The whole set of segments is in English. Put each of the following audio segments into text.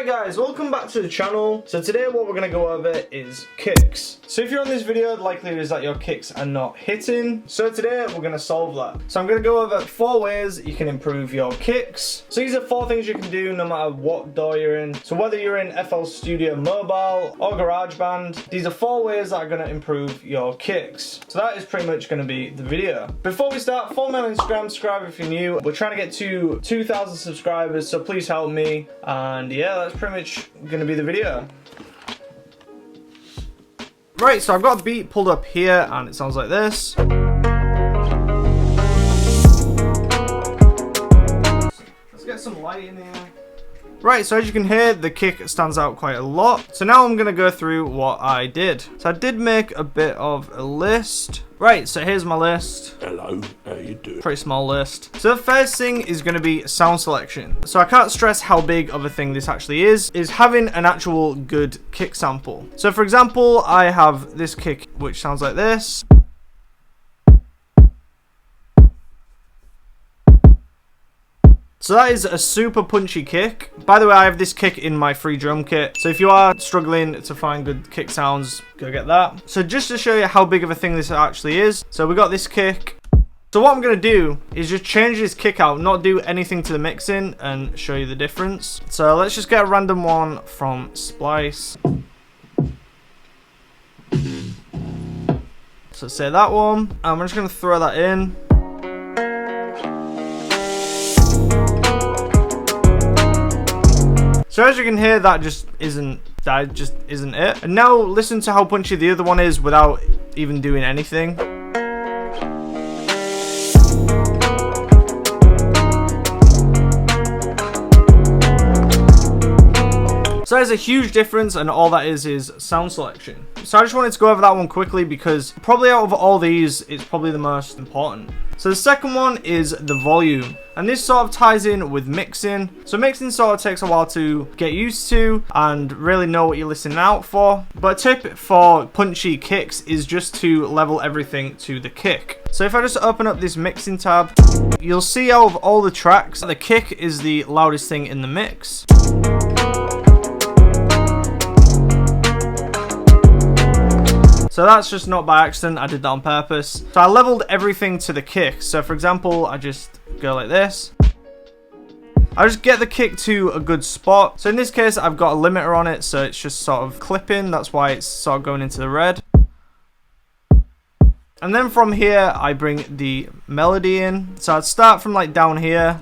guys, welcome back to the channel. So today what we're going to go over is kicks. So if you're on this video, the likelihood is that your kicks are not hitting. So today we're going to solve that. So I'm going to go over 4 ways you can improve your kicks. So these are 4 things you can do no matter what DAW you're in. So whether you're in FL Studio Mobile or GarageBand, these are 4 ways that are going to improve your kicks. So that is pretty much going to be the video. Before we start, follow me on Instagram, subscribe if you're new. We're trying to get to 2,000 subscribers, so please help me. And yeah, that's pretty much going to be the video. Right, so I've got a beat pulled up here and it sounds like this. Let's get some light in here. Right, so as you can hear, the kick stands out quite a lot. So now I'm going to go through what I did. So I did make a bit of a list. Right, so here's my list. Hello, how you doing? Pretty small list. So the first thing is going to be sound selection. So I can't stress how big of a thing this actually is having an actual good kick sample. So for example, I have this kick which sounds like this. So that is a super punchy kick. By the way, I have this kick in my free drum kit. So if you are struggling to find good kick sounds, go get that. So just to show you how big of a thing this actually is. So we got this kick. So what I'm going to do is just change this kick out, not do anything to the mixing, and show you the difference. So let's just get a random one from Splice. So say that one. I'm just going to throw that in. So as you can hear, that just isn't it. And now listen to how punchy the other one is without even doing anything. So there's a huge difference, and all that is sound selection. So I just wanted to go over that one quickly because probably out of all these, it's probably the most important. So the second one is the volume, and this sort of ties in with mixing. So mixing sort of takes a while to get used to and really know what you're listening out for. But a tip for punchy kicks is just to level everything to the kick. So if I just open up this mixing tab, you'll see out of all the tracks, the kick is the loudest thing in the mix. So that's just not by accident, I did that on purpose. So I leveled everything to the kick. So for example, I just go like this. I just get the kick to a good spot. So in this case, I've got a limiter on it, so it's just sort of clipping. That's why it's sort of going into the red. And then from here, I bring the melody in. So I'd start from like down here.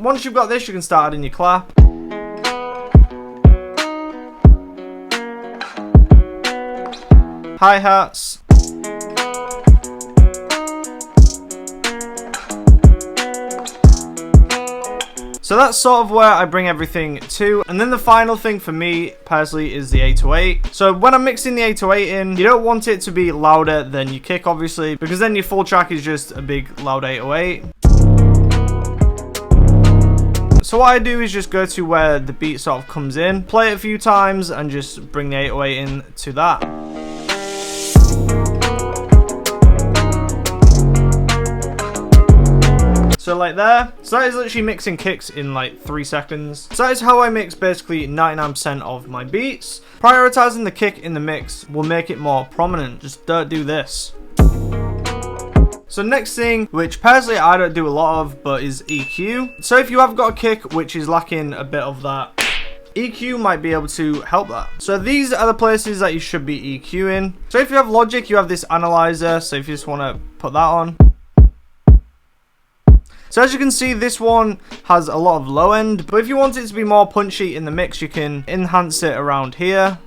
Once you've got this, you can start adding your clap. Hi-hats. So that's sort of where I bring everything to. And then the final thing for me personally is the 808. So when I'm mixing the 808 in, you don't want it to be louder than your kick, obviously, because then your full track is just a big loud 808. So what I do is just go to where the beat sort of comes in, play it a few times, and just bring the 808 in to that. So like there. So that is literally mixing kicks in like 3 seconds. So that is how I mix basically 99% of my beats. Prioritizing the kick in the mix will make it more prominent. Just don't do this. So next thing, which personally I don't do a lot of, but is EQ. So if you have got a kick which is lacking a bit of that, EQ might be able to help that. So these are the places that you should be EQing. So if you have Logic, you have this analyzer. So if you just want to put that on. So as you can see, this one has a lot of low end, but if you want it to be more punchy in the mix, you can enhance it around here.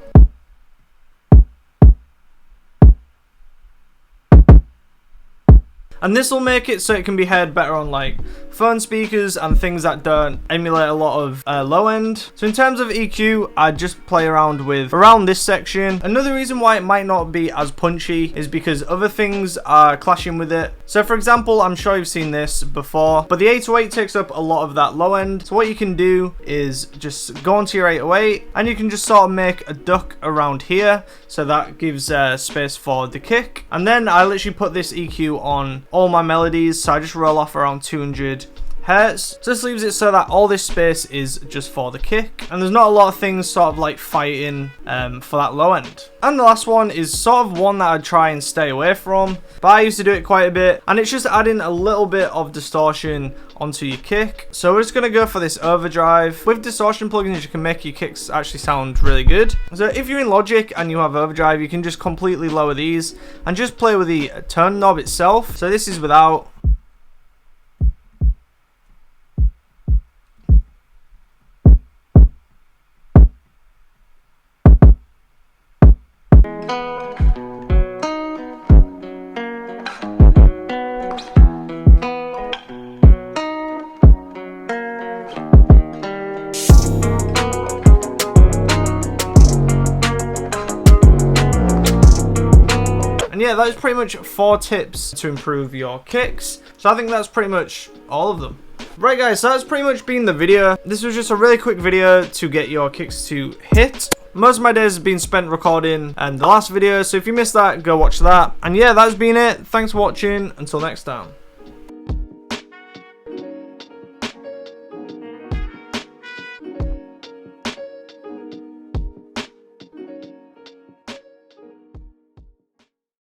And this will make it so it can be heard better on like phone speakers and things that don't emulate a lot of low end. So in terms of EQ, I just play around with around this section. Another reason why it might not be as punchy is because other things are clashing with it. So for example, I'm sure you've seen this before, but the 808 takes up a lot of that low end. So what you can do is just go onto your 808 and you can just sort of make a duck around here. So that gives space for the kick. And then I literally put this EQ on all my melodies. So I just roll off around 200 hertz. So this leaves it so that all this space is just for the kick, and there's not a lot of things sort of like fighting for that low end. And the last one is sort of one that I try and stay away from, but I used to do it quite a bit, and it's just adding a little bit of distortion onto your kick. So we're just going to go for this overdrive. With distortion plugins, you can make your kicks actually sound really good. So if you're in Logic and you have overdrive, you can just completely lower these and just play with the turn knob itself. So this is without. And yeah, that is pretty much 4 tips to improve your kicks. So I think that's pretty much all of them. Right guys, so that's pretty much been the video. This was just a really quick video to get your kicks to hit. Most of my days have been spent recording the last video, so if you missed that, go watch that. And yeah, that's been it. Thanks for watching. Until next time.